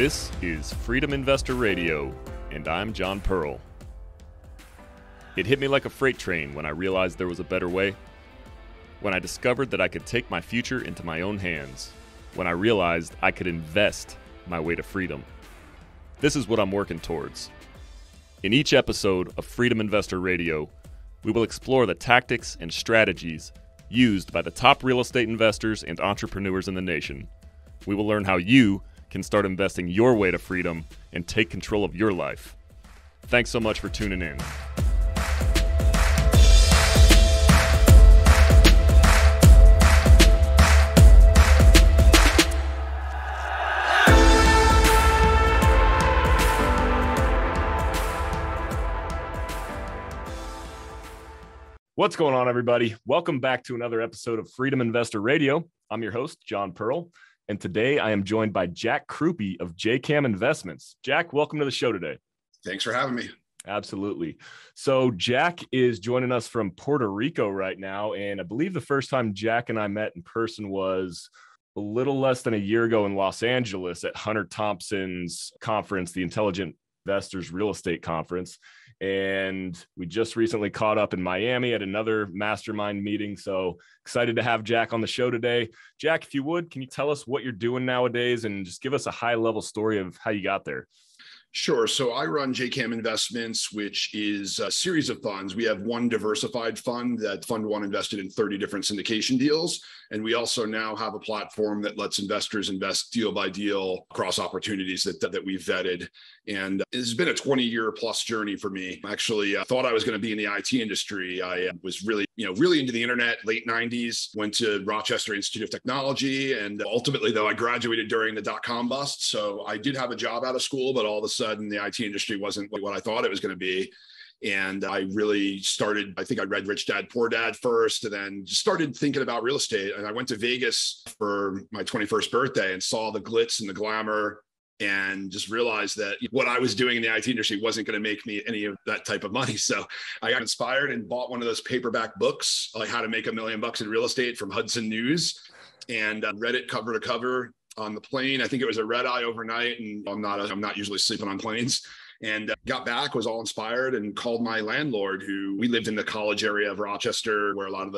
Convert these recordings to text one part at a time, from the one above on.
This is Freedom Investor Radio, and I'm John Pearl. It hit me like a freight train when I realized there was a better way. When I discovered that I could take my future into my own hands. When I realized I could invest my way to freedom. This is what I'm working towards. In each episode of Freedom Investor Radio, we will explore the tactics and strategies used by the top real estate investors and entrepreneurs in the nation. We will learn how you can start investing your way to freedom and take control of your life. Thanks so much for tuning in. What's going on, everybody? Welcome back to another episode of Freedom Investor Radio. I'm your host, John Pearl, and today I am joined by Jack Krupey of JKAM Investments. Jack, welcome to the show today. Thanks for having me. Absolutely. So Jack is joining us from Puerto Rico right now, and I believe the first time Jack and I met in person was a little less than a year ago in Los Angeles at Hunter Thompson's conference, the Intelligent Investors Real Estate Conference. And we just recently caught up in Miami at another mastermind meeting. So excited to have Jack on the show today. Jack, if you would, can you tell us what you're doing nowadays and just give us a high level story of how you got there? Sure. So I run JKAM Investments, which is a series of funds. We have one diversified fund. That fund one invested in 30 different syndication deals. And we also now have a platform that lets investors invest deal by deal across opportunities that we've vetted. And it's been a 20-year plus journey for me. Actually, I thought I was going to be in the IT industry. I was really into the internet, late 90s, went to Rochester Institute of Technology. And ultimately, though, I graduated during the dot-com bust. So I did have a job out of school, but all of a sudden the IT industry wasn't what I thought it was going to be. And I really started, I think I read Rich Dad, Poor Dad first, and then just started thinking about real estate. And I went to Vegas for my 21st birthday and saw the glitz and the glamour and just realized that what I was doing in the IT industry wasn't going to make me any of that type of money. So I got inspired and bought one of those paperback books, like How to Make $1 Million in Real Estate from Hudson News, and read it cover to cover on the plane. I think it was a red eye overnight, and I'm not usually sleeping on planes. And got back, was all inspired, and called my landlord, who we lived in the college area of Rochester, where a lot of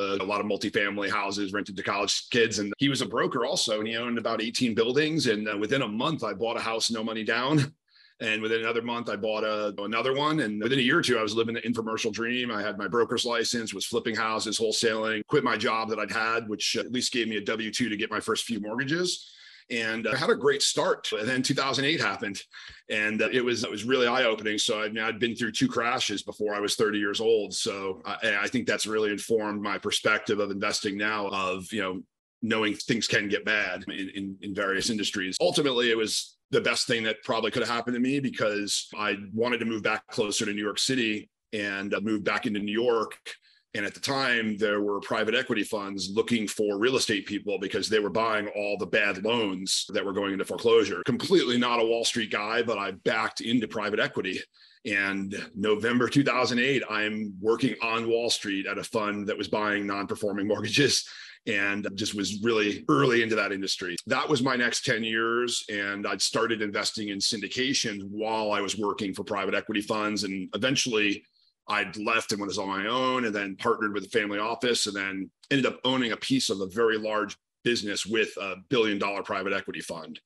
multifamily houses rented to college kids. And he was a broker also, and he owned about 18 buildings. And within a month, I bought a house, no money down. And within another month, I bought another one. And within a year or two, I was living the infomercial dream. I had my broker's license, was flipping houses, wholesaling, quit my job that I'd had, which at least gave me a W-2 to get my first few mortgages. And I had a great start. And then 2008 happened, and it was really eye-opening. So I'd been through 2 crashes before I was 30 years old. So I think that's really informed my perspective of investing now, of knowing things can get bad in various industries. Ultimately, it was the best thing that probably could have happened to me, because I wanted to move back closer to New York City and move back into New York. And at the time, there were private equity funds looking for real estate people because they were buying all the bad loans that were going into foreclosure. Completely not a Wall Street guy, but I backed into private equity. And November 2008, I'm working on Wall Street at a fund that was buying non-performing mortgages, and just was really early into that industry. That was my next 10 years. And I'd started investing in syndications while I was working for private equity funds. And eventually I'd left and was on my own, and then partnered with a family office, and then ended up owning a piece of a very large business with a $1 billion private equity fund.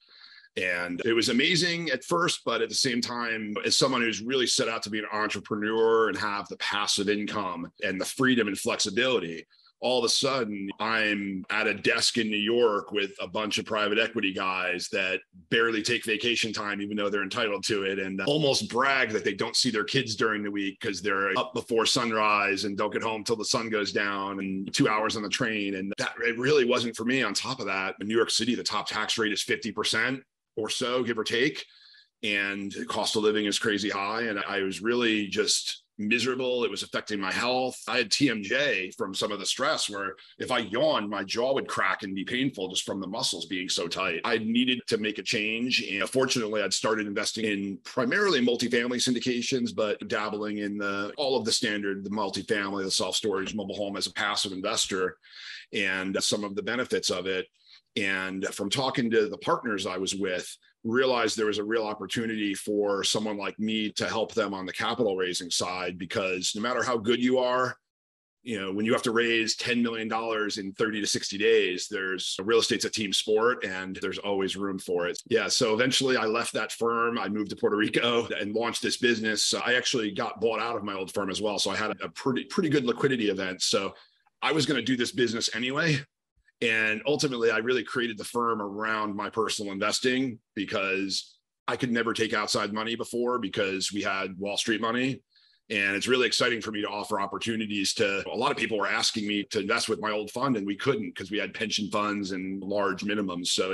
And it was amazing at first, but at the same time, as someone who's really set out to be an entrepreneur and have the passive income and the freedom and flexibility, all of a sudden I'm at a desk in New York with a bunch of private equity guys that barely take vacation time, even though they're entitled to it, and almost brag that they don't see their kids during the week because they're up before sunrise and don't get home till the sun goes down, and 2 hours on the train. And that, it really wasn't for me. On top of that, in New York City, the top tax rate is 50% or so, give or take. And the cost of living is crazy high. And I was really just miserable. It was affecting my health. I had TMJ from some of the stress, where if I yawned, my jaw would crack and be painful just from the muscles being so tight. I needed to make a change. And fortunately, I'd started investing in primarily multifamily syndications, but dabbling in all of the standard, the multifamily, the self-storage, mobile home as a passive investor, and some of the benefits of it. And from talking to the partners I was with, realized there was a real opportunity for someone like me to help them on the capital raising side, because no matter how good you are, when you have to raise $10 million in 30 to 60 days, real estate's a team sport and there's always room for it. Yeah. So eventually I left that firm. I moved to Puerto Rico and launched this business. I actually got bought out of my old firm as well. So I had a pretty good liquidity event. So I was going to do this business anyway. And ultimately I really created the firm around my personal investing, because I could never take outside money before because we had Wall Street money. And it's really exciting for me to offer opportunities to a lot of people were asking me to invest with my old fund, and we couldn't because we had pension funds and large minimums. So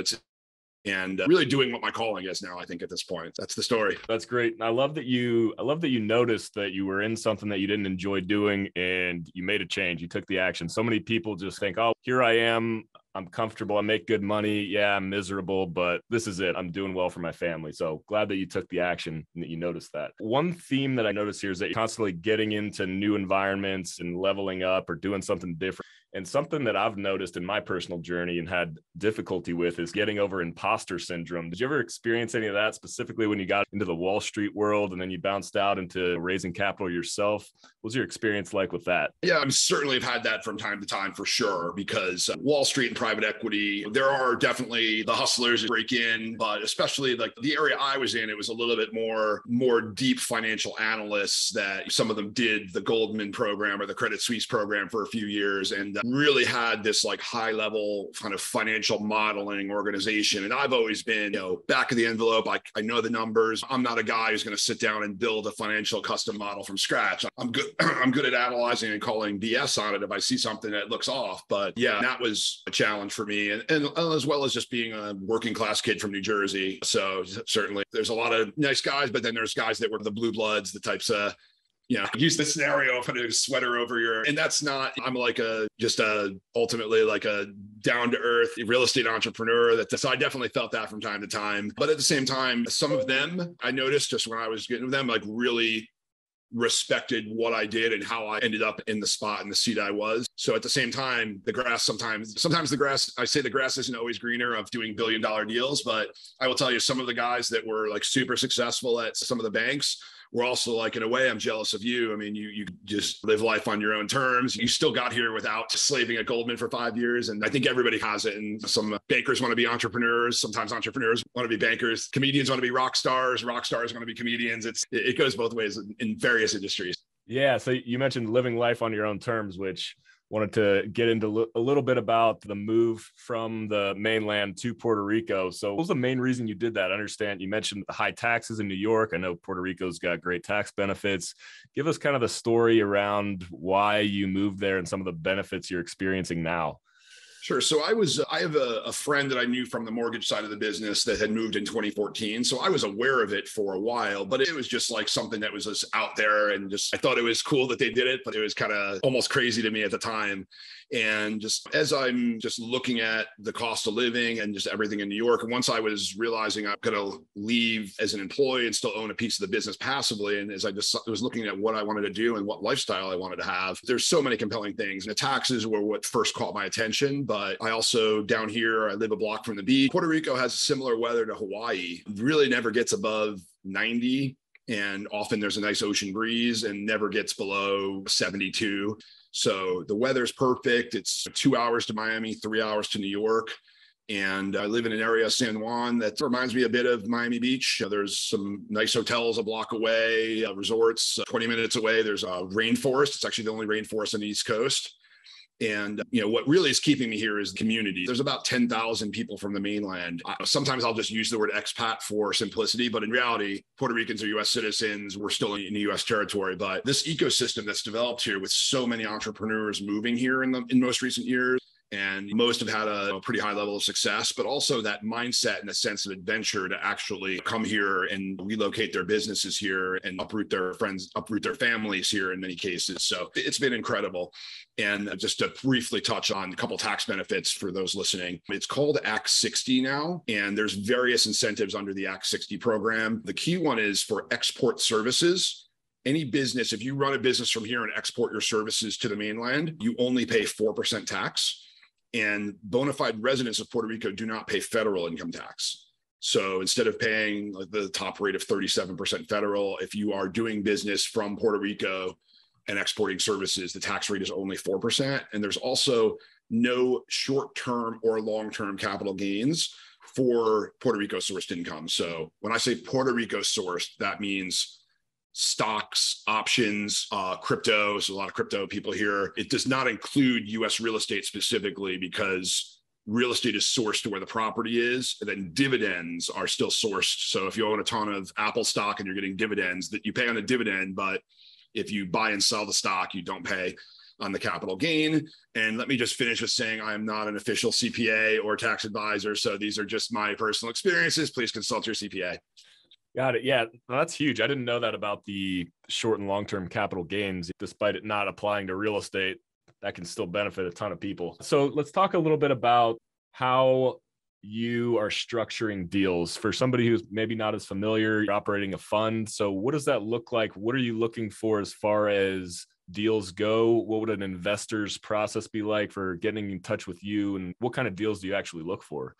really doing what my calling is now, I think, at this point. That's the story. That's great. And I love that you noticed that you were in something that you didn't enjoy doing and you made a change. You took the action. So many people just think, oh, here I am. I'm comfortable. I make good money. Yeah, I'm miserable, but this is it. I'm doing well for my family. So glad that you took the action and that you noticed that. One theme that I noticed here is that you're constantly getting into new environments and leveling up or doing something different. And something that I've noticed in my personal journey and had difficulty with is getting over impostor syndrome. Did you ever experience any of that, specifically when you got into the Wall Street world and then you bounced out into raising capital yourself? What was your experience like with that? Yeah, I certainly have had that from time to time for sure, because Wall Street and private equity, there are definitely the hustlers that break in, but especially like the area I was in, it was a little bit more deep financial analysts that some of them did the Goldman program or the Credit Suisse program for a few years and really had this like high level kind of financial modeling organization. And I've always been, back of the envelope. I know the numbers. I'm not a guy who's going to sit down and build a financial custom model from scratch. I'm good. I'm good at analyzing and calling BS on it if I see something that looks off. But yeah, that was a challenge for me. And as well as just being a working class kid from New Jersey. So certainly there's a lot of nice guys, but then there's guys that were the blue bloods, the types of, use the scenario of putting a sweater over and that's not, I'm like ultimately like a down to earth real estate entrepreneur. So I definitely felt that from time to time. But at the same time, some of them I noticed just when I was getting with them, like really respected what I did and how I ended up in the spot and the seat I was. So at the same time, sometimes the grass, I say the grass isn't always greener of doing $1 billion deals, but I will tell you some of the guys that were like super successful at some of the banks were also like, in a way, I'm jealous of you. I mean, you just live life on your own terms. You still got here without slaving at Goldman for 5 years. And I think everybody has it. And some bankers want to be entrepreneurs. Sometimes entrepreneurs want to be bankers. Comedians want to be rock stars. Rock stars want to be comedians. It goes both ways in various industries. Yeah. So you mentioned living life on your own terms, which wanted to get into a little bit about the move from the mainland to Puerto Rico. So what was the main reason you did that? I understand you mentioned the high taxes in New York. I know Puerto Rico's got great tax benefits. Give us kind of the story around why you moved there and some of the benefits you're experiencing now. Sure. So I have a friend that I knew from the mortgage side of the business that had moved in 2014. So I was aware of it for a while, but it was just like something that was just out there and I thought it was cool that they did it, but it was kind of almost crazy to me at the time. And just as I'm just looking at the cost of living and just everything in New York, and once I was realizing I'm going to leave as an employee and still own a piece of the business passively, and as I just was looking at what I wanted to do and what lifestyle I wanted to have, there's so many compelling things. And the taxes were what first caught my attention, but I also down here, I live a block from the beach. Puerto Rico has similar weather to Hawaii. It really never gets above 90. And often there's a nice ocean breeze and never gets below 72. So the weather's perfect. It's 2 hours to Miami, 3 hours to New York. And I live in an area, San Juan, that reminds me a bit of Miami Beach. There's some nice hotels a block away, resorts 20 minutes away. There's a rainforest. It's actually the only rainforest on the East Coast. And, what really is keeping me here is the community. There's about 10,000 people from the mainland. Sometimes I'll just use the word expat for simplicity, but in reality, Puerto Ricans are U.S. citizens. We're still in the U.S. territory, but this ecosystem that's developed here with so many entrepreneurs moving here in most recent years, and most have had a pretty high level of success, but also that mindset and a sense of adventure to actually come here and relocate their businesses here and uproot their families here in many cases. So it's been incredible. And just to briefly touch on a couple tax benefits for those listening, it's called Act 60 now, and there's various incentives under the Act 60 program. The key one is for export services. Any business, if you run a business from here and export your services to the mainland, you only pay 4% tax. And bona fide residents of Puerto Rico do not pay federal income tax. So instead of paying like the top rate of 37% federal, if you are doing business from Puerto Rico and exporting services, the tax rate is only 4%. And there's also no short-term or long-term capital gains for Puerto Rico sourced income. So when I say Puerto Rico sourced, that means stocks, options, crypto. So a lot of crypto people here. It does not include US real estate specifically because real estate is sourced to where the property is, and then dividends are still sourced. So if you own a ton of Apple stock and you're getting dividends, that you pay on a dividend, but if you buy and sell the stock, you don't pay on the capital gain. And let me just finish with saying I am not an official CPA or tax advisor. So these are just my personal experiences. Please consult your CPA. Got it. Yeah, that's huge. I didn't know that about the short and long-term capital gains. Despite it not applying to real estate, that can still benefit a ton of people. So let's talk a little bit about how you are structuring deals for somebody who's maybe not as familiar. You're operating a fund. So what does that look like? What are you looking for as far as deals go? What would an investor's process be like for getting in touch with you? And what kind of deals do you actually look for?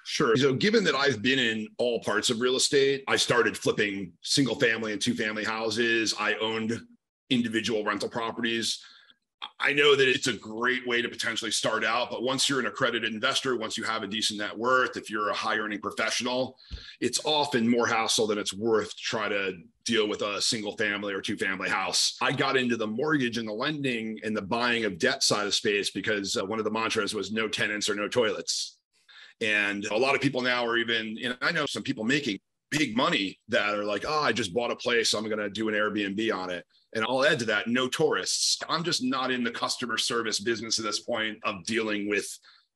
Sure. So given that I've been in all parts of real estate, I started flipping single family and 2-family houses. I owned individual rental properties. I know that it's a great way to potentially start out, but once you're an accredited investor, once you have a decent net worth, if you're a high earning professional, it's often more hassle than it's worth to try to deal with a single family or 2-family house. I got into the mortgage and the lending and the buying of debt side of space because one of the mantras was no tenants or no toilets. And a lot of people now are even, I know some people making big money that are like, oh, I just bought a place, so I'm going to do an Airbnb on it. And I'll add to that, no tourists. I'm just not in the customer service business at this point of dealing with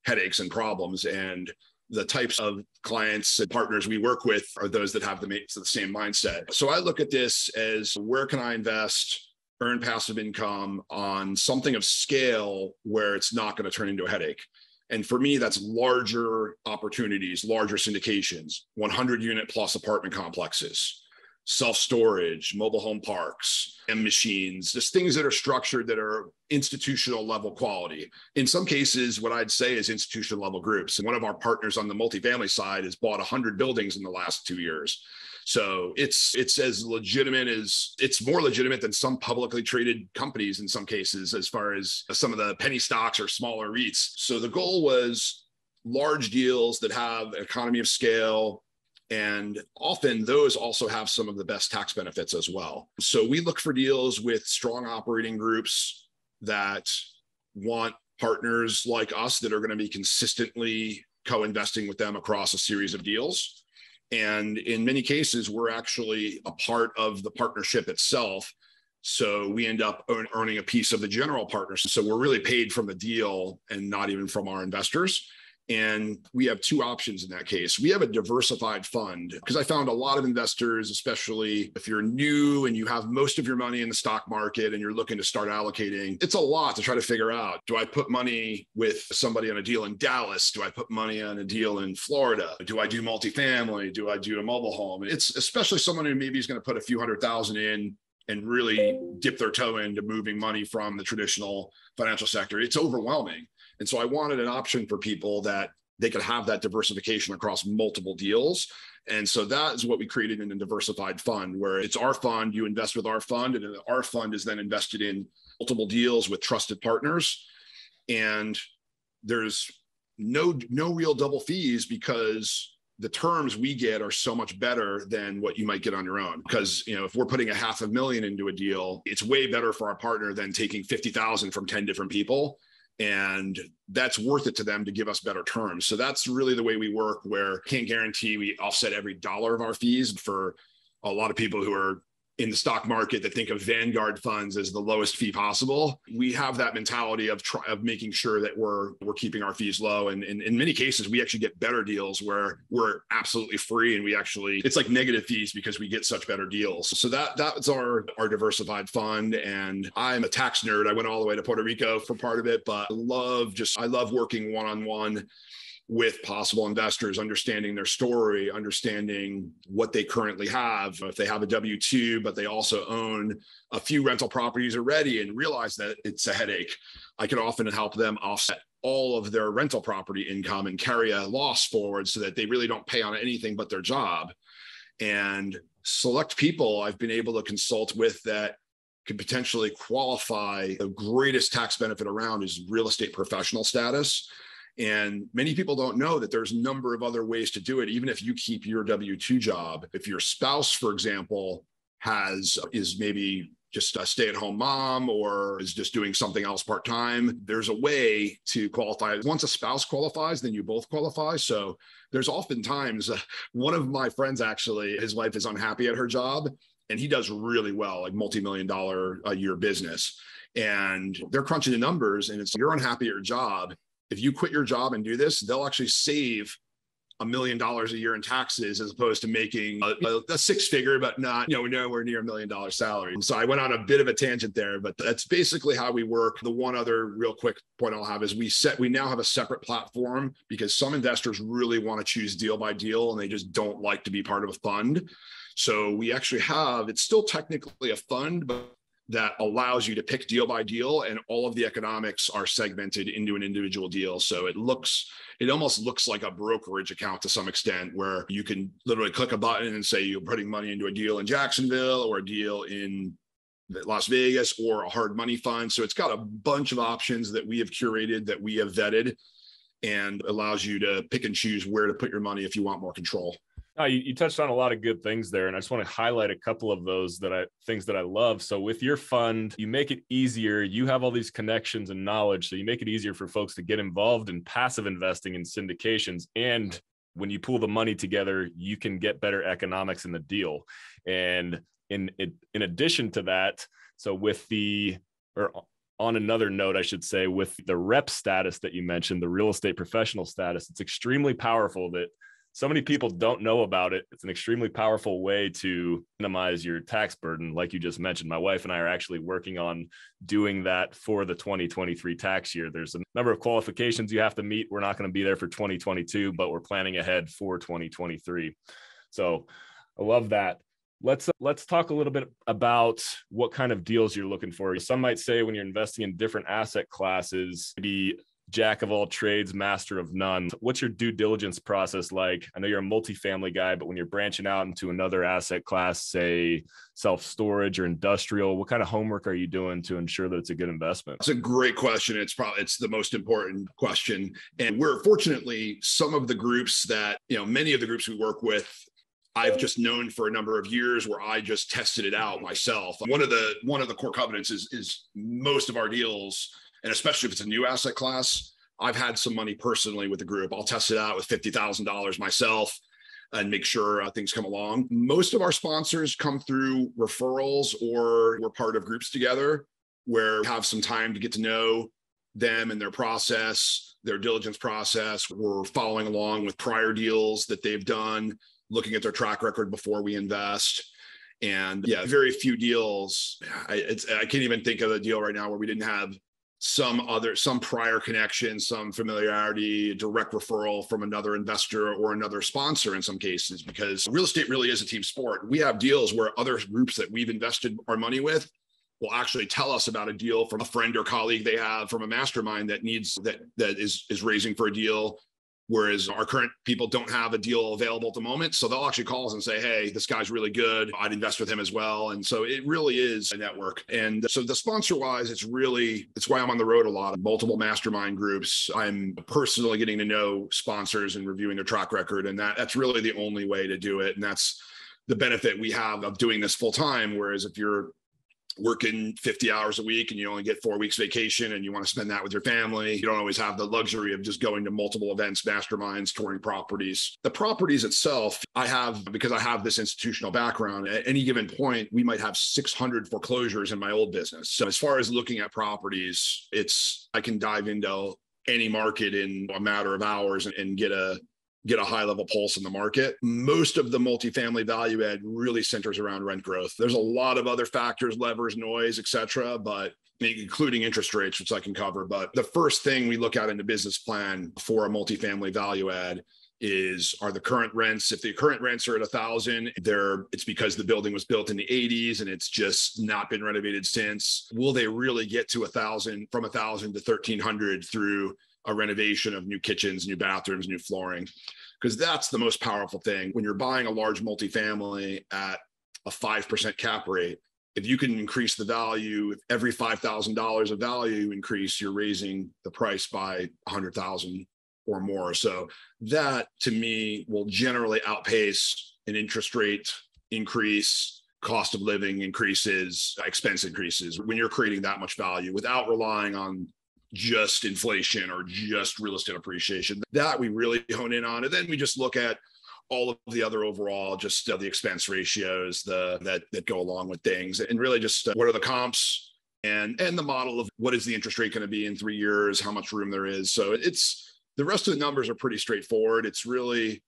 headaches and problems. And the types of clients and partners we work with are those that have the same mindset. So I look at this as where can I invest, earn passive income on something of scale where it's not going to turn into a headache. And for me, that's larger opportunities, larger syndications, 100 unit plus apartment complexes, self-storage, mobile home parks, and machines, just things that are structured that are institutional level quality. In some cases, what I'd say is institutional level groups. And one of our partners on the multifamily side has bought 100 buildings in the last 2 years. So it's as legitimate as, it's more legitimate than some publicly traded companies in some cases, as far as some of the penny stocks or smaller REITs. So the goal was large deals that have an economy of scale, and often those also have some of the best tax benefits as well. So we look for deals with strong operating groups that want partners like us that are going to be consistently co-investing with them across a series of deals. And in many cases, we're actually a part of the partnership itself. So we end up earning a piece of the general partnership. So we're really paid from the deal and not even from our investors. And we have two options in that case. We have a diversified fund because I found a lot of investors, especially if you're new and you have most of your money in the stock market and you're looking to start allocating, it's a lot to try to figure out. Do I put money with somebody on a deal in Dallas? Do I put money on a deal in Florida? Do I do multifamily? Do I do a mobile home? It's especially someone who maybe is going to put a few $100,000 in and really dip their toe into moving money from the traditional financial sector. It's overwhelming. And so I wanted an option for people that they could have that diversification across multiple deals. And so that is what we created in a diversified fund, where it's our fund, you invest with our fund, and our fund is then invested in multiple deals with trusted partners. And there's no real double fees because the terms we get are so much better than what you might get on your own. Because, if we're putting $500,000 into a deal, it's way better for our partner than taking 50,000 from 10 different people. And that's worth it to them to give us better terms. So that's really the way we work, where can't guarantee we offset every dollar of our fees. For a lot of people who are in the stock market that think of Vanguard funds as the lowest fee possible, we have that mentality of making sure that we're keeping our fees low. And in many cases, we actually get better deals where we're absolutely free, and it's like negative fees because we get such better deals. So that's our diversified fund. And I'm a tax nerd. I went all the way to Puerto Rico for part of it, but I love working one-on-one with possible investors, understanding their story, understanding what they currently have. If they have a W-2, but they also own a few rental properties already and realize that it's a headache, I can often help them offset all of their rental property income and carry a loss forward so that they really don't pay on anything but their job. And select people I've been able to consult with that could potentially qualify. The greatest tax benefit around is real estate professional status. And many people don't know that there's a number of other ways to do it, even if you keep your W-2 job. If your spouse, for example, is maybe just a stay-at-home mom or is just doing something else part-time, there's a way to qualify. Once a spouse qualifies, then you both qualify. So there's oftentimes, one of my friends, actually, his wife is unhappy at her job and he does really well, like multi-million-dollar a year business. And they're crunching the numbers and it's, you're unhappy at your job. If you quit your job and do this, they'll actually save $1 million a year in taxes as opposed to making a six-figure, but not, nowhere near $1 million salary. So I went on a bit of a tangent there, but that's basically how we work. The one other real quick point I'll have is we now have a separate platform because some investors really want to choose deal by deal and they just don't like to be part of a fund. So we actually have, it's still technically a fund, but that allows you to pick deal by deal and all of the economics are segmented into an individual deal. So it almost looks like a brokerage account to some extent where you can literally click a button and say you're putting money into a deal in Jacksonville or a deal in Las Vegas or a hard money fund. So it's got a bunch of options that we have curated, that we have vetted, and allows you to pick and choose where to put your money if you want more control. You touched on a lot of good things there, and I just want to highlight a couple of those things that I love. So with your fund, you make it easier. You have all these connections and knowledge, so you make it easier for folks to get involved in passive investing and syndications. And when you pool the money together, you can get better economics in the deal. And in addition to that, so on another note, I should say, with the rep status that you mentioned, the real estate professional status, it's extremely powerful that so many people don't know about it. It's an extremely powerful way to minimize your tax burden. Like you just mentioned, my wife and I are actually working on doing that for the 2023 tax year. There's a number of qualifications you have to meet. We're not going to be there for 2022, but we're planning ahead for 2023. So I love that. Let's talk a little bit about what kind of deals you're looking for. Some might say when you're investing in different asset classes, maybe jack of all trades, master of none. What's your due diligence process like? I know you're a multifamily guy, but when you're branching out into another asset class, say self-storage or industrial, what kind of homework are you doing to ensure that it's a good investment? It's a great question. It's the most important question. And we're fortunately, some of the groups that, many of the groups we work with, I've just known for a number of years where I just tested it out myself. One of the core covenants is most of our deals, and especially if it's a new asset class, I've had some money personally with the group. I'll test it out with $50,000 myself and make sure things come along. Most of our sponsors come through referrals or we're part of groups together where we have some time to get to know them and their process, their diligence process. We're following along with prior deals that they've done, looking at their track record before we invest. And very few deals. I can't even think of a deal right now where we didn't have some prior connection, some familiarity, direct referral from another investor or another sponsor in some cases, because real estate really is a team sport. We have deals where other groups that we've invested our money with will actually tell us about a deal from a friend or colleague they have from a mastermind that is raising for a deal, whereas our current people don't have a deal available at the moment. So they'll actually call us and say, hey, this guy's really good. I'd invest with him as well. And so it really is a network. And so the sponsor wise, it's why I'm on the road a lot, multiple mastermind groups. I'm personally getting to know sponsors and reviewing their track record. And that's really the only way to do it. And that's the benefit we have of doing this full time. Whereas if you're working 50 hours a week and you only get 4 weeks vacation and you want to spend that with your family, you don't always have the luxury of just going to multiple events, masterminds, touring properties. The properties itself, because I have this institutional background, at any given point, we might have 600 foreclosures in my old business. So as far as looking at properties, I can dive into any market in a matter of hours and get a high level pulse in the market. Most of the multifamily value add really centers around rent growth. There's a lot of other factors, levers, noise, et cetera, but including interest rates, which I can cover. But the first thing we look at in the business plan for a multifamily value add are the current rents. If the current rents are at 1,000, it's because the building was built in the 80s and it's just not been renovated since. Will they really get to 1,000, from 1,000 to 1,300 through a renovation of new kitchens, new bathrooms, new flooring, because that's the most powerful thing. When you're buying a large multifamily at a 5% cap rate, if you can increase the value, if every $5,000 of value increase, you're raising the price by 100,000 or more. So that to me will generally outpace an interest rate increase, cost of living increases, expense increases when you're creating that much value without relying on just inflation or just real estate appreciation. That we really hone in on. And then we just look at all of the other overall, just the expense ratios that go along with things, and really just what are the comps and the model of what is the interest rate going to be in 3 years, how much room there is. So it's the rest of the numbers are pretty straightforward. It's really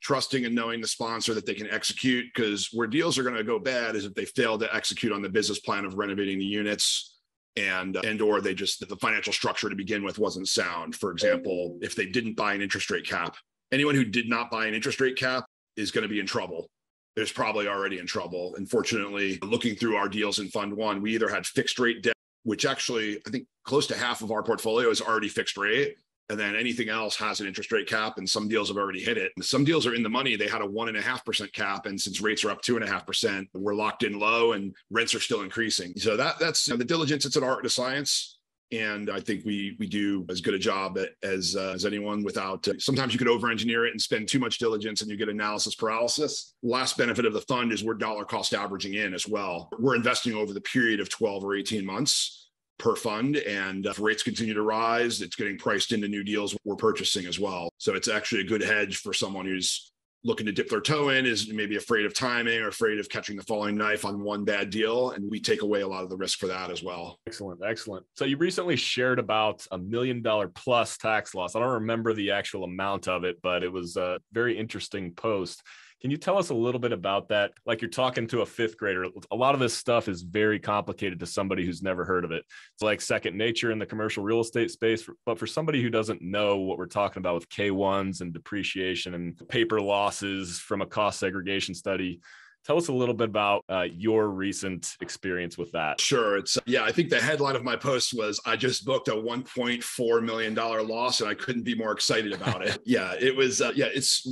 trusting and knowing the sponsor that they can execute, because where deals are going to go bad is if they fail to execute on the business plan of renovating the units and or they just, the financial structure to begin with wasn't sound. For example, if they didn't buy an interest rate cap, anyone who did not buy an interest rate cap is going to be in trouble. Is probably already in trouble. Unfortunately, looking through our deals in Fund One, we either had fixed rate debt, which actually I think close to half of our portfolio is already fixed rate. And then anything else has an interest rate cap, and some deals have already hit it. And some deals are in the money. They had a 1.5% cap. And since rates are up 2.5%, we're locked in low and rents are still increasing. So that's the diligence. It's an art and a science. And I think we do as good a job as anyone without, sometimes you could over-engineer it and spend too much diligence and you get analysis paralysis. Last benefit of the fund is we're dollar cost averaging in as well. We're investing over the period of 12 or 18 months per fund. And if rates continue to rise, it's getting priced into new deals we're purchasing as well. So it's actually a good hedge for someone who's looking to dip their toe in, is maybe afraid of timing or afraid of catching the falling knife on one bad deal. And we take away a lot of the risk for that as well. Excellent. Excellent. So you recently shared about $1 million plus tax loss. I don't remember the actual amount of it, but it was a very interesting post. Can you tell us a little bit about that? Like you're talking to a fifth grader. A lot of this stuff is very complicated to somebody who's never heard of it. It's like second nature in the commercial real estate space. But for somebody who doesn't know what we're talking about with K1s and depreciation and paper losses from a cost segregation study, tell us a little bit about your recent experience with that. Sure. I think the headline of my post was, I just booked a $1.4 million loss and I couldn't be more excited about it. It's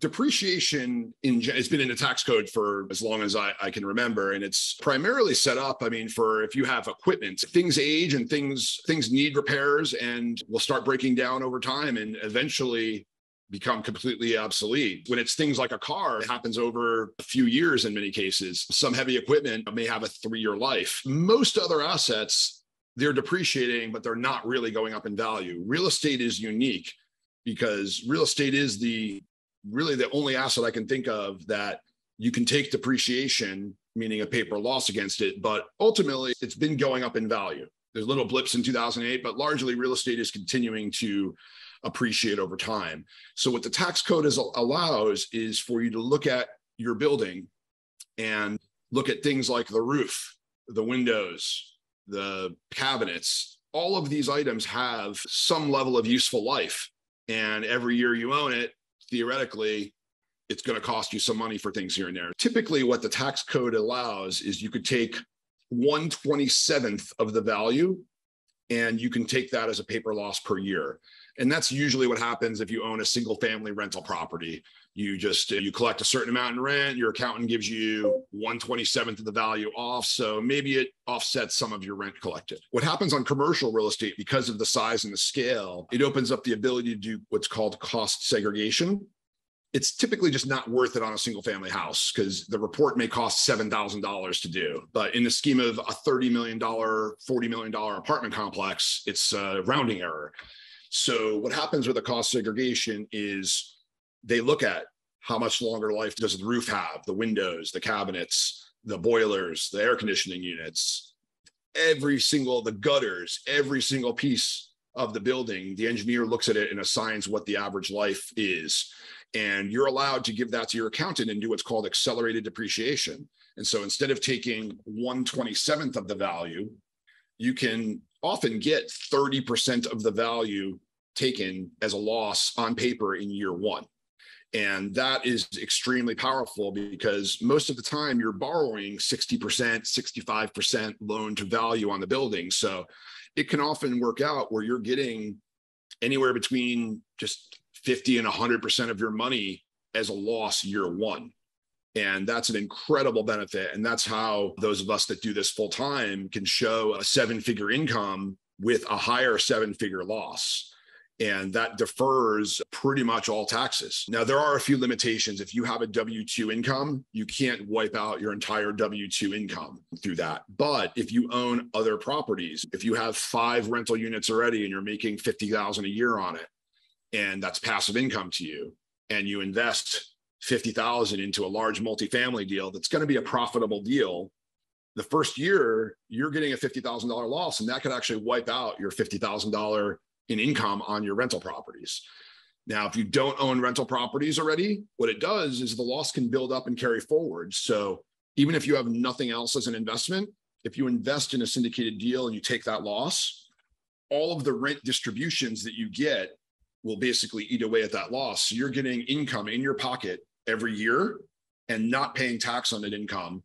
depreciation it's been in the tax code for as long as I can remember. And it's primarily set up, for if you have equipment, things age and things need repairs and will start breaking down over time and eventually become completely obsolete. When it's things like a car, it happens over a few years in many cases. Some heavy equipment may have a 3-year life. Most other assets, they're depreciating, but they're not really going up in value. Real estate is unique because real estate is really the only asset I can think of that you can take depreciation, meaning a paper loss against it, but ultimately it's been going up in value. There's little blips in 2008, but largely real estate is continuing to appreciate over time. So what the tax code allows is for you to look at your building and look at things like the roof, the windows, the cabinets. All of these items have some level of useful life. And every year you own it, theoretically, it's going to cost you some money for things here and there. Typically, what the tax code allows is you could take 1/27th of the value, and you can take that as a paper loss per year. And that's usually what happens if you own a single family rental property. You collect a certain amount in rent, your accountant gives you 1/27th of the value off. So maybe it offsets some of your rent collected. What happens on commercial real estate, because of the size and the scale, it opens up the ability to do what's called cost segregation. It's typically just not worth it on a single family house because the report may cost $7,000 to do. But in the scheme of a $30 million, $40 million apartment complex, it's a rounding error. So what happens with a cost segregation is they look at how much longer life does the roof have, the windows, the cabinets, the boilers, the air conditioning units, the gutters, every single piece of the building. The engineer looks at it and assigns what the average life is. And you're allowed to give that to your accountant and do what's called accelerated depreciation. And so instead of taking 1/27th of the value, you can often get 30% of the value taken as a loss on paper in year one. And that is extremely powerful because most of the time you're borrowing 60%, 65% loan to value on the building. So it can often work out where you're getting anywhere between just 50 and 100% of your money as a loss year one. And that's an incredible benefit. And that's how those of us that do this full time can show a 7-figure income with a higher 7-figure loss. And that defers pretty much all taxes. Now, there are a few limitations. If you have a W-2 income, you can't wipe out your entire W-2 income through that. But if you own other properties, if you have 5 rental units already and you're making $50,000 a year on it, and that's passive income to you, and you invest $50,000 into a large multifamily deal that's going to be a profitable deal, the first year you're getting a $50,000 loss, and that could actually wipe out your $50,000 in income on your rental properties. Now, if you don't own rental properties already, what it does is the loss can build up and carry forward. So even if you have nothing else as an investment, if you invest in a syndicated deal and you take that loss, all of the rent distributions that you get will basically eat away at that loss. So you're getting income in your pocket every year and not paying tax on that income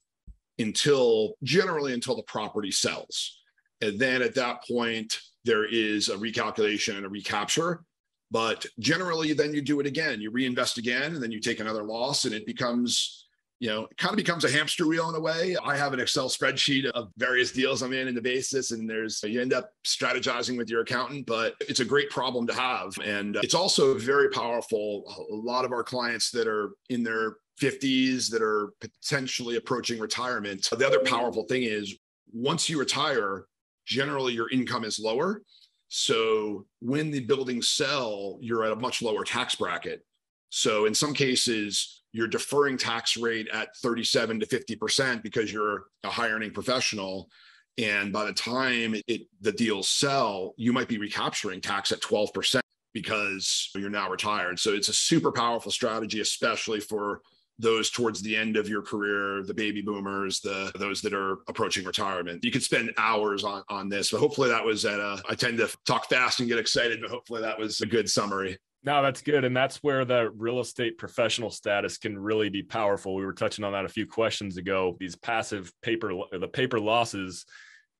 generally until the property sells. And then at that point, there is a recalculation and a recapture. But generally, then you do it again. You reinvest again, and then you take another loss, and it becomes, it kind of becomes a hamster wheel in a way. I have an Excel spreadsheet of various deals I'm in the basis, and you end up strategizing with your accountant, but it's a great problem to have. And it's also very powerful. A lot of our clients that are in their 50s that are potentially approaching retirement. The other powerful thing is once you retire, generally your income is lower. So when the buildings sell, you're at a much lower tax bracket. So in some cases, you're deferring tax rate at 37 to 50% because you're a high earning professional. And by the time the deals sell, you might be recapturing tax at 12% because you're now retired. So it's a super powerful strategy, especially for those towards the end of your career, the baby boomers, those that are approaching retirement. You could spend hours on this, but hopefully that was I tend to talk fast and get excited, but hopefully that was a good summary. No, that's good. And that's where the real estate professional status can really be powerful. We were touching on that a few questions ago. These passive the paper losses,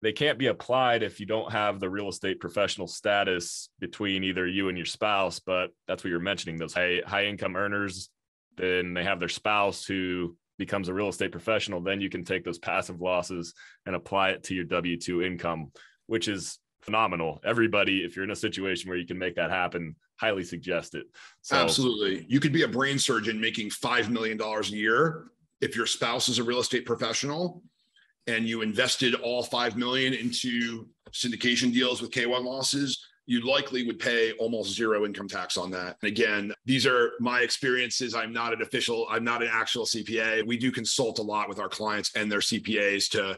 they can't be applied if you don't have the real estate professional status between either you and your spouse. But that's what you're mentioning, those high income earners. Then they have their spouse who becomes a real estate professional. Then you can take those passive losses and apply it to your W-2 income, which is phenomenal. Everybody, if you're in a situation where you can make that happen, highly suggest it. So, absolutely. You could be a brain surgeon making $5 million a year. If your spouse is a real estate professional and you invested all $5 million into syndication deals with K1 losses, you likely would pay almost zero income tax on that. And again, these are my experiences. I'm not an actual CPA. We do consult a lot with our clients and their CPAs to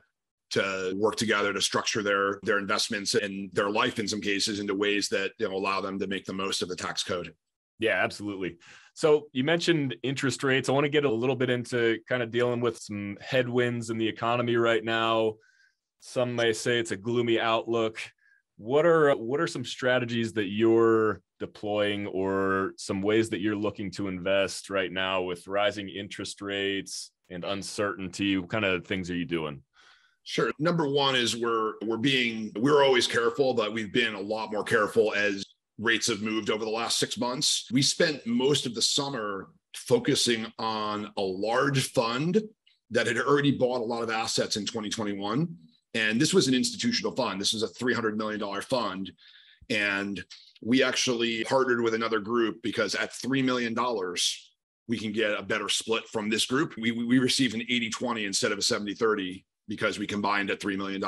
work together to structure their investments and their life in some cases into ways that allow them to make the most of the tax code. Yeah, absolutely. So you mentioned interest rates. I want to get a little bit into kind of dealing with some headwinds in the economy right now. Some may say it's a gloomy outlook. What are some strategies that you're deploying or some ways that you're looking to invest right now with rising interest rates and uncertainty? What kind of things are you doing? Sure. Number one is we're always careful, but we've been a lot more careful as rates have moved over the last 6 months. We spent most of the summer focusing on a large fund that had already bought a lot of assets in 2021. And this was an institutional fund. This was a $300 million fund. And we actually partnered with another group because at $3 million, we can get a better split from this group. We received an 80-20 instead of a 70-30 because we combined at $3 million.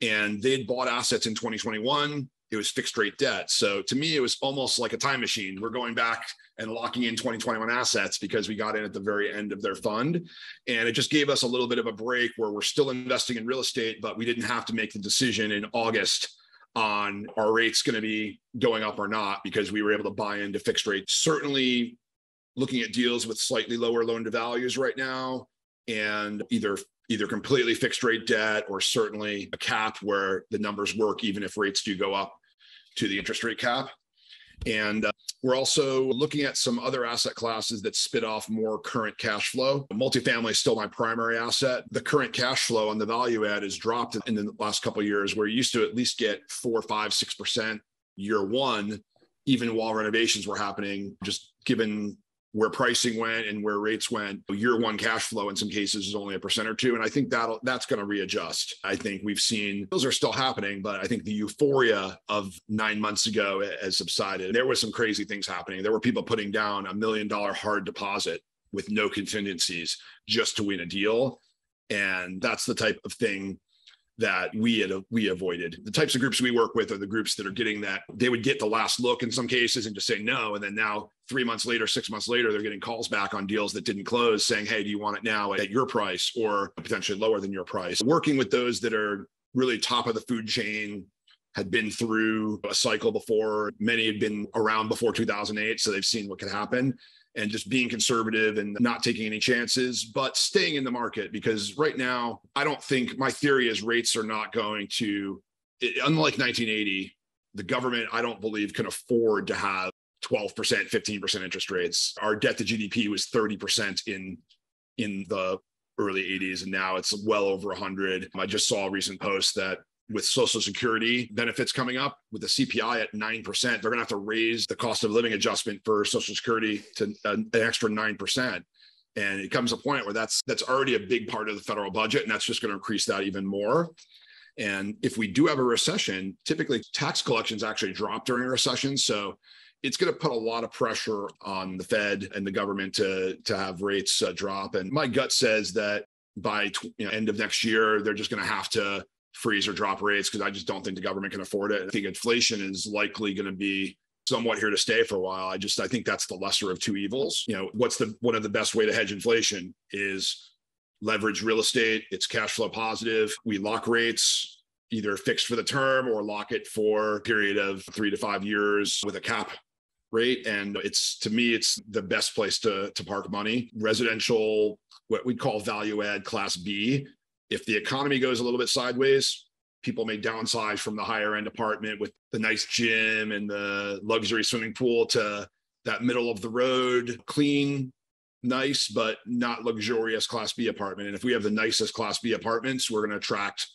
And they'd bought assets in 2021. It was fixed rate debt. So to me, it was almost like a time machine. We're going back and locking in 2021 assets because we got in at the very end of their fund. And it just gave us a little bit of a break where we're still investing in real estate, but we didn't have to make the decision in August on our rates going to be going up or not, because we were able to buy into fixed rates. Certainly looking at deals with slightly lower loan to values right now, and either completely fixed rate debt or certainly a cap where the numbers work even if rates do go up to the interest rate cap. And we're also looking at some other asset classes that spit off more current cash flow. Multifamily is still my primary asset. The current cash flow on the value add has dropped in the last couple of years, where you used to at least get 4, 5, 6% year one. even while renovations were happening, just given where pricing went and where rates went, year one cash flow in some cases is only 1% or 2%. And I think that's going to readjust. I think we've seen those are still happening, but I think the euphoria of 9 months ago has subsided. There was some crazy things happening. There were people putting down $1 million hard deposit with no contingencies just to win a deal. And that's the type of thing that we avoided. The types of groups we work with are the groups that are getting that. They would get the last look in some cases and just say no. And then now 3 months later, 6 months later, they're getting calls back on deals that didn't close saying, hey, do you want it now at your price or potentially lower than your price? Working with those that are really top of the food chain, had been through a cycle before. Many had been around before 2008, so they've seen what could happen. And just being conservative and not taking any chances, but staying in the market. Because right now, I don't think, my theory is rates are not going to, unlike 1980, the government, I don't believe, can afford to have 12%, 15% interest rates. Our debt to GDP was 30% in the early 80s, and now it's well over 100. I just saw a recent post that with Social Security benefits coming up, with the CPI at 9%, they're going to have to raise the cost of living adjustment for Social Security to an extra 9%. And it comes a point where that's already a big part of the federal budget, and that's just going to increase that even more. And if we do have a recession, typically tax collections actually drop during a recession. So it's going to put a lot of pressure on the Fed and the government to have rates drop. And my gut says that by end of next year, they're just going to have to freeze or drop rates, because I just don't think the government can afford it. I think inflation is likely going to be somewhat here to stay for a while. I think that's the lesser of two evils. One of the best way to hedge inflation is leverage real estate. It's cash flow positive. We lock rates, either fixed for the term or lock it for a period of 3 to 5 years with a cap rate. And to me, it's the best place to park money. Residential, what we call value add class B. If the economy goes a little bit sideways, people may downsize from the higher end apartment with the nice gym and the luxury swimming pool to that middle of the road, clean, nice, but not luxurious class B apartment. And if we have the nicest class B apartments, we're going to attract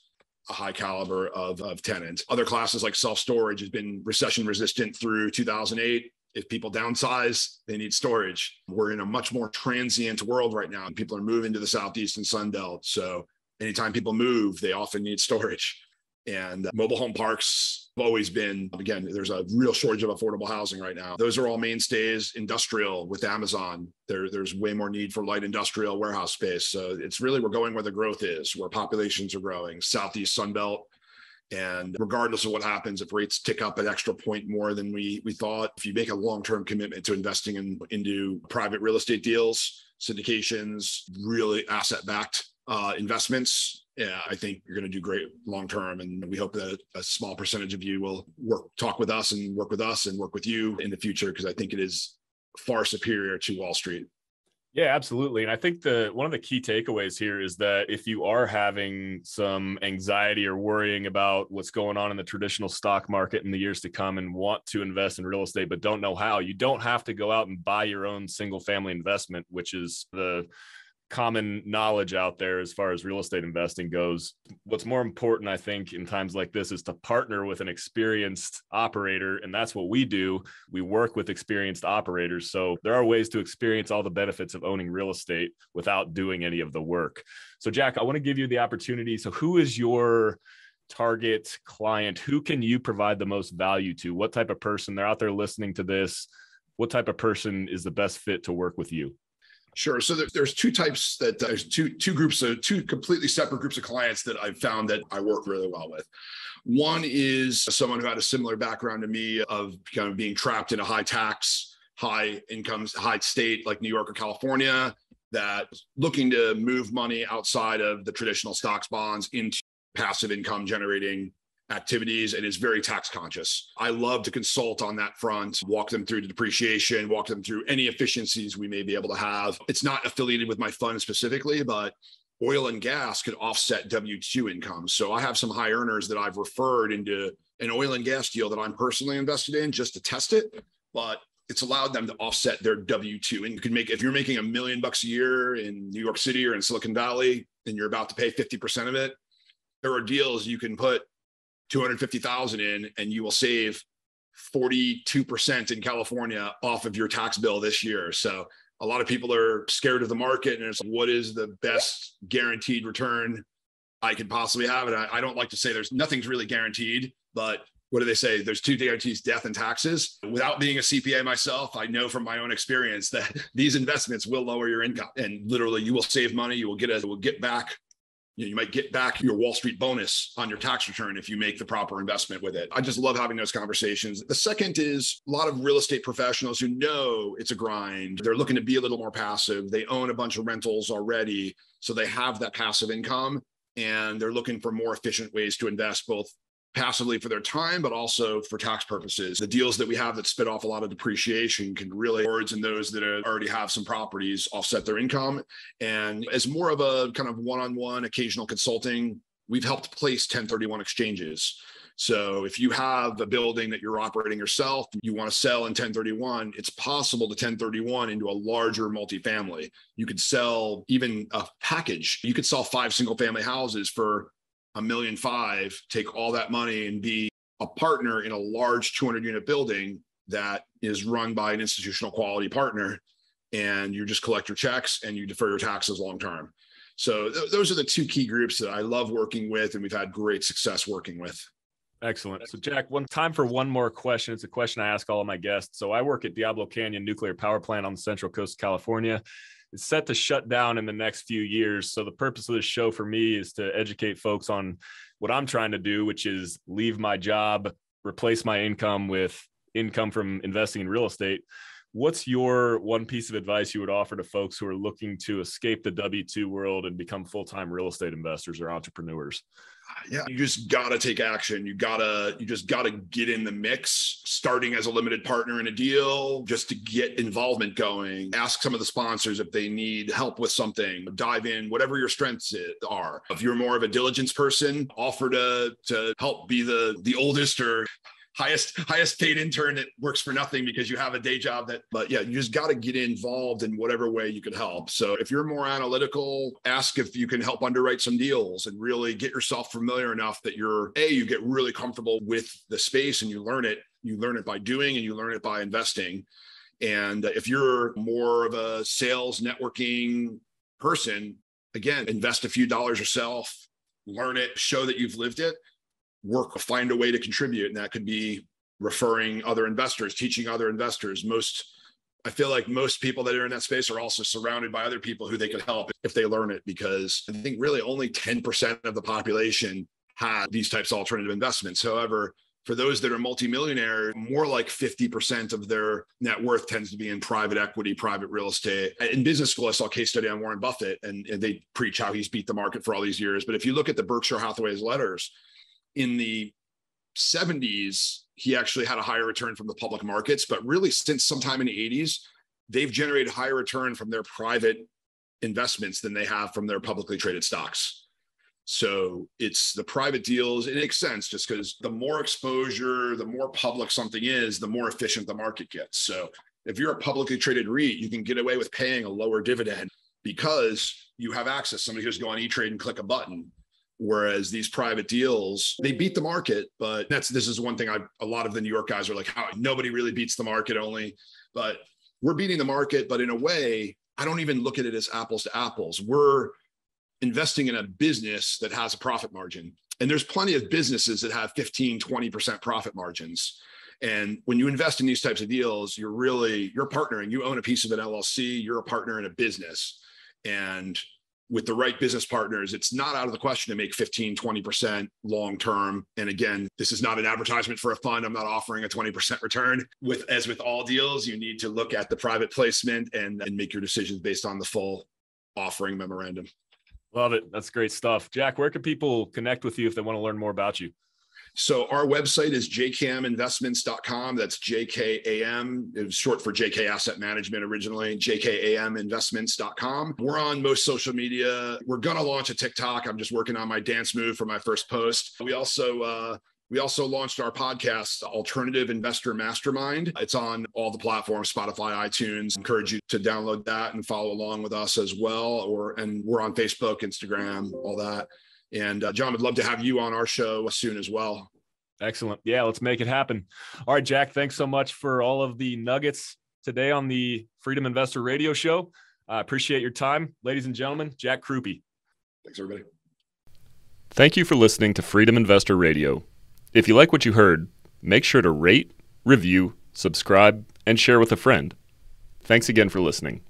a high caliber of tenants. Other classes like self-storage has been recession resistant through 2008. If people downsize, they need storage. We're in a much more transient world right now, and people are moving to the Southeast and Sun Belt. So anytime people move, they often need storage. And mobile home parks have always been, again, there's a real shortage of affordable housing right now. Those are all mainstays. Industrial with Amazon, there's way more need for light industrial warehouse space. So it's really, we're going where the growth is, where populations are growing, Southeast Sun Belt. And regardless of what happens, if rates tick up an extra point more than we thought, if you make a long-term commitment to investing into private real estate deals, syndications, really asset-backed investments, I think you're going to do great long-term. And we hope that a small percentage of you will talk with us and work with you in the future, because I think it is far superior to Wall Street. Yeah, absolutely. And I think one of the key takeaways here is that if you are having some anxiety or worrying about what's going on in the traditional stock market in the years to come and want to invest in real estate, but don't know how, you don't have to go out and buy your own single family investment, which is the common knowledge out there as far as real estate investing goes. What's more important, I think, in times like this is to partner with an experienced operator. And that's what we do. We work with experienced operators. So there are ways to experience all the benefits of owning real estate without doing any of the work. So Jack, I want to give you the opportunity. So who is your target client? Who can you provide the most value to? What type of person, they're out there listening to this, what type of person is the best fit to work with you? Sure. So there's two types there's two groups of two completely separate groups of clients that I've found that I work really well with. One is someone who had a similar background to me of kind of being trapped in a high tax, high incomes, high state like New York or California, that looking to move money outside of the traditional stocks, bonds into passive income generating activities, and is very tax conscious. I love to consult on that front, walk them through the depreciation, walk them through any efficiencies we may be able to have. It's not affiliated with my fund specifically, but oil and gas could offset W-2 income. So I have some high earners that I've referred into an oil and gas deal that I'm personally invested in just to test it, but it's allowed them to offset their W-2. And you can if you're making $1 million a year in New York City or in Silicon Valley, and you're about to pay 50% of it, there are deals you can put $250,000 in, and you will save 42% in California off of your tax bill this year. So a lot of people are scared of the market, and it's like, what is the best guaranteed return I could possibly have? And I don't like to say nothing's really guaranteed, but what do they say? There's two guarantees: death and taxes. Without being a CPA myself, I know from my own experience that these investments will lower your income, and literally you will save money. You will get back. You might get back your Wall Street bonus on your tax return if you make the proper investment with it. I just love having those conversations. The second is a lot of real estate professionals who know it's a grind. They're looking to be a little more passive. They own a bunch of rentals already, so they have that passive income, and they're looking for more efficient ways to invest, both passively for their time, but also for tax purposes. The deals that we have that spit off a lot of depreciation can really, and those that already have some properties, offset their income. And as more of a kind of one-on-one occasional consulting, we've helped place 1031 exchanges. So if you have a building that you're operating yourself, you want to sell in 1031, it's possible to 1031 into a larger multifamily. You could sell even a package. You could sell 5 single-family houses for $1.5 million, take all that money and be a partner in a large 200-unit building that is run by an institutional quality partner, and you just collect your checks and you defer your taxes long term. So those are the two key groups that I love working with, and we've had great success working with. Excellent. So Jack, time for one more question. It's a question I ask all of my guests. So I work at Diablo Canyon Nuclear Power Plant on the Central Coast of California. It's set to shut down in the next few years. So the purpose of this show for me is to educate folks on what I'm trying to do, which is leave my job, replace my income with income from investing in real estate. What's your one piece of advice you would offer to folks who are looking to escape the W-2 world and become full-time real estate investors or entrepreneurs? Yeah, you just got to take action. You just got to get in the mix, starting as a limited partner in a deal, just to get involvement going. Ask some of the sponsors if they need help with something. Dive in, whatever your strengths are. If you're more of a diligence person, offer to help be the oldest or highest paid intern that works for nothing because you have a day job but yeah, you just got to get involved in whatever way you can help. So if you're more analytical, ask if you can help underwrite some deals and really get yourself familiar enough that you get really comfortable with the space, and you learn it by doing, and you learn it by investing. And if you're more of a sales networking person, again, invest a few dollars yourself, learn it, show that you've lived it. Find a way to contribute. And that could be referring other investors, teaching other investors. I feel like most people that are in that space are also surrounded by other people who they could help if they learn it, because I think really only 10% of the population have these types of alternative investments. However, for those that are multimillionaire, more like 50% of their net worth tends to be in private equity, private real estate. In business school, I saw a case study on Warren Buffett, and they preach how he's beat the market for all these years. But if you look at the Berkshire Hathaway's letters, in the 70s, he actually had a higher return from the public markets, but really since sometime in the 80s, they've generated higher return from their private investments than they have from their publicly traded stocks. So it's the private deals. It makes sense just because the more exposure, the more public something is, the more efficient the market gets. So if you're a publicly traded REIT, you can get away with paying a lower dividend because you have access. Somebody can just go on E-Trade and click a button. Whereas these private deals, they beat the market, but this is one thing a lot of the New York guys are like, how nobody really beats the market only, but we're beating the market. But in a way, I don't even look at it as apples to apples. We're investing in a business that has a profit margin. And there's plenty of businesses that have 15, 20% profit margins. And when you invest in these types of deals, you're partnering. You own a piece of an LLC, you're a partner in a business. And with the right business partners, it's not out of the question to make 15, 20% long-term. And again, this is not an advertisement for a fund. I'm not offering a 20% return. As with all deals, you need to look at the private placement and make your decisions based on the full offering memorandum. Love it. That's great stuff. Jack, where can people connect with you if they want to learn more about you? So our website is jkaminvestments.com. That's JKAM. It was short for JK Asset Management originally, jkaminvestments.com. We're on most social media. We're going to launch a TikTok. I'm just working on my dance move for my first post. We also launched our podcast, Alternative Investor Mastermind. It's on all the platforms, Spotify, iTunes. Encourage you to download that and follow along with us as well. And we're on Facebook, Instagram, all that. And John, would love to have you on our show soon as well. Excellent. Yeah, let's make it happen. All right, Jack, thanks so much for all of the nuggets today on the Freedom Investor Radio Show. I appreciate your time. Ladies and gentlemen, Jack Krupey. Thanks, everybody. Thank you for listening to Freedom Investor Radio. If you like what you heard, make sure to rate, review, subscribe, and share with a friend. Thanks again for listening.